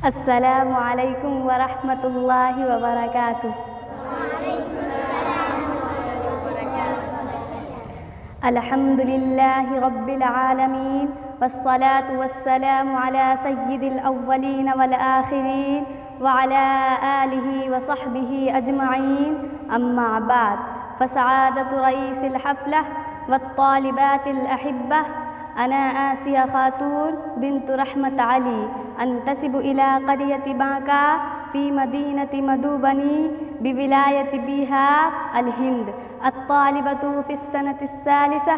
अस्सलामु अलैकुम वरहमतुल्लाहि वबरकातुह। अल्हम्दुलिल्लाहि रब्बिल आलमीन वस्सलातु वस्सलामु अला सय्यिदिल अव्वलीन वल आखिरीन व अला आलिहि व सहबिहि अजमईन। अम्मा बाद फसआदतु रईसिल हफ़्लह वत्तालिबातिल अहिब्बह अना आसिया खातून बिन्तु रहमत अली अंतसिबु इला क़रियति बाका फ़ी मदीनति मधुबनी बिविलायति बिहा अल हिंद अत्तालिबतु फ़िस्सनति الثالثة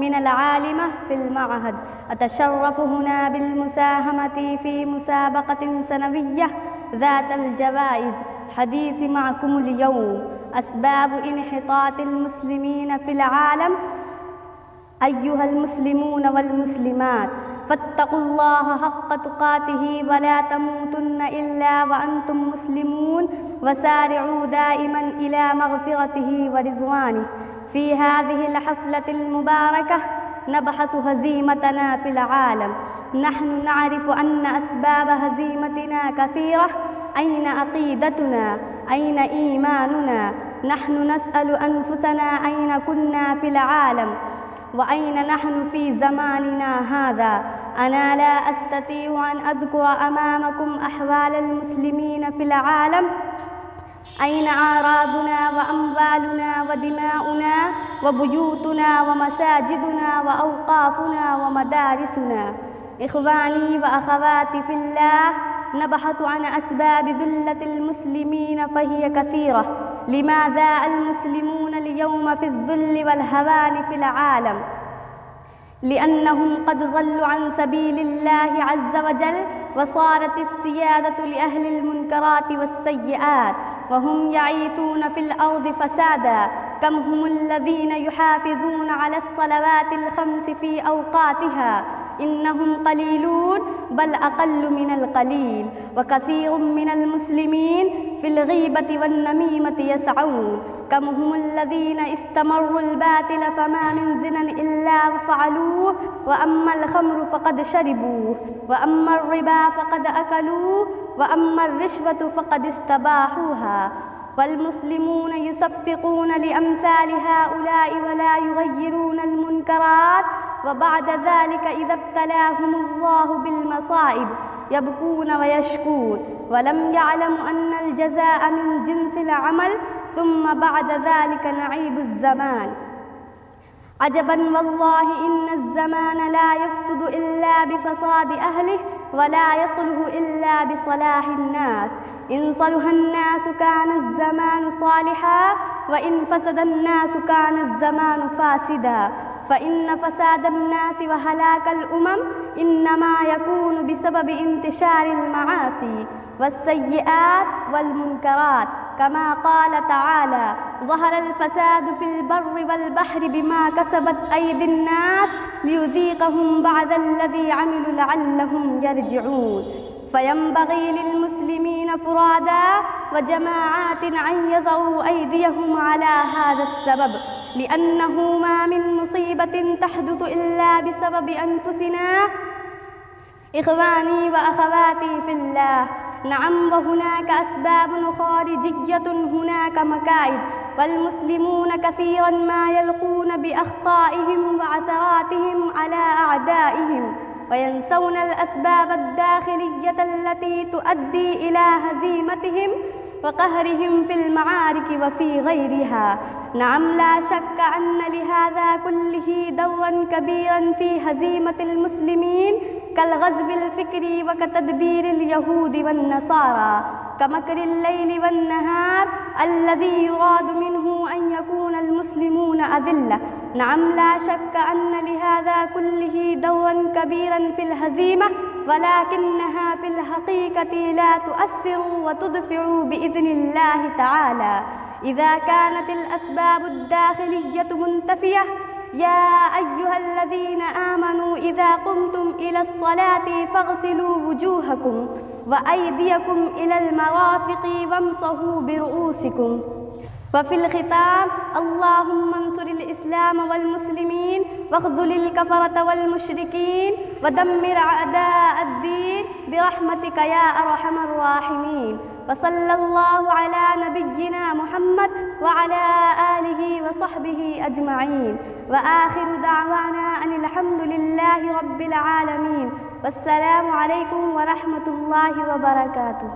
من العالمة في المعهد أتشرف هنا بالمساهمة في مسابقة سنوية ذات الجوائز. حديثي معكم اليوم أسباب انحطاط المسلمين في العالم. أيها المسلمون والمسلمات، فاتقوا الله حق تقاته ولا تموتن إلا وأنتم مسلمون، وسارعوا دائما إلى مغفرته ورضوانه. في هذه الحفلة المباركة نبحث هزيمتنا في العالم. نحن نعرف أن أسباب هزيمتنا كثيرة. أين عقيدتنا؟ أين إيماننا؟ نحن نسأل أنفسنا أين كنا في العالم؟ وأين نحن في زماننا هذا؟ أنا لا أستطيع أن أذكر أمامكم أحوال المسلمين في العالم. أين أعراضنا وأموالنا ودماؤنا وبيوتنا ومساجدنا وأوقافنا ومدارسنا؟ إخواني وأخواتي في الله، نبحث عن أسباب ذلة المسلمين فهي كثيرة. لماذا المسلمون اليوم في الذل والهوان في العالم؟ لأنهم قد ضلوا عن سبيل الله عز وجل، وصارت السيادة لأهل المنكرات والسيئات، وهم يعيثون في الأرض فسادا. كم هم الذين يحافظون على الصلوات الخمس في أوقاتها؟ إنهم قليلون، بل أقل من القليل. وكثير من المسلمين في الغيبة والنميمة يسعون. كم هم الذين استمروا الباطل فما من زنا إلا وفعلوه، وأما الخمر فقد شربوه، وأما الربا فقد أكلوه، وأما الرشوة فقد استباحوها. والمسلمون يصفقون لأمثال هؤلاء ولا يغيرون المنكرات، وبعد ذلك إذا ابتلاهم الله بالمصائب يبكون ويشكون، ولم يعلموا أن الجزاء من جنس العمل، ثم بعد ذلك نعيب الزمان. عجبا والله إن الزمان لا يفسد إلا بفساد أهله، ولا يصلح إلا بصلاح الناس. إن صلح الناس كان الزمان صالحا، وإن فسد الناس كان الزمان فاسدا. فإن فساد الناس وهلاك الأمم إنما يكون بسبب انتشار المعاصي والسيئات والمنكرات، كما قال تعالى: ظهر الفساد في البر والبحر بما كسبت أيدي الناس ليذيقهم بعد الذي عملوا لعلهم يرجعون. فينبغي للمسلمين فرادا وجماعات أن يضعوا أيديهم على هذا السبب، لأنه ما من مصيبة تحدث إلا بسبب أنفسنا. إخواني وأخواتي في الله، نعم، وهناك أسباب خارجية، هناك مكائد، والمسلمون كثيرا ما يلقون بأخطائهم وعثراتهم على أعدائهم، وينسون الأسباب الداخلية التي تؤدي إلى هزيمتهم وقهرهم في المعارك وفي غيرها. نعم، لا شك أن لهذا كله دورا كبيرا في هزيمة المسلمين، كالغزو الفكري وكتدبير اليهود والنصارى، كمكر الليل والنهار الذي يراد منه أن يكون المسلمون أذلة. نعم، لا شك أن لهذا كله دورا كبيرا في الهزيمة، ولكنها في الحقيقة لا تؤثر وتدفع بإذن الله تعالى إذا كانت الأسباب الداخلية منتفية. يا أيها الذين آمنوا إذا قمتم إلى الصلاة فاغسلوا وجوهكم وأيديكم إلى المرافق وامسحوا برؤوسكم. وفي الختام اللهم انصر الإسلام والمسلمين واخذل الكفرة والمشركين ودمر أعداء الدين برحمتك يا أرحم الراحمين. وصلى الله على نبينا محمد وعلى آله وصحبه أجمعين. وآخر دعوانا أن الحمد لله رب العالمين. والسلام عليكم ورحمة الله وبركاته.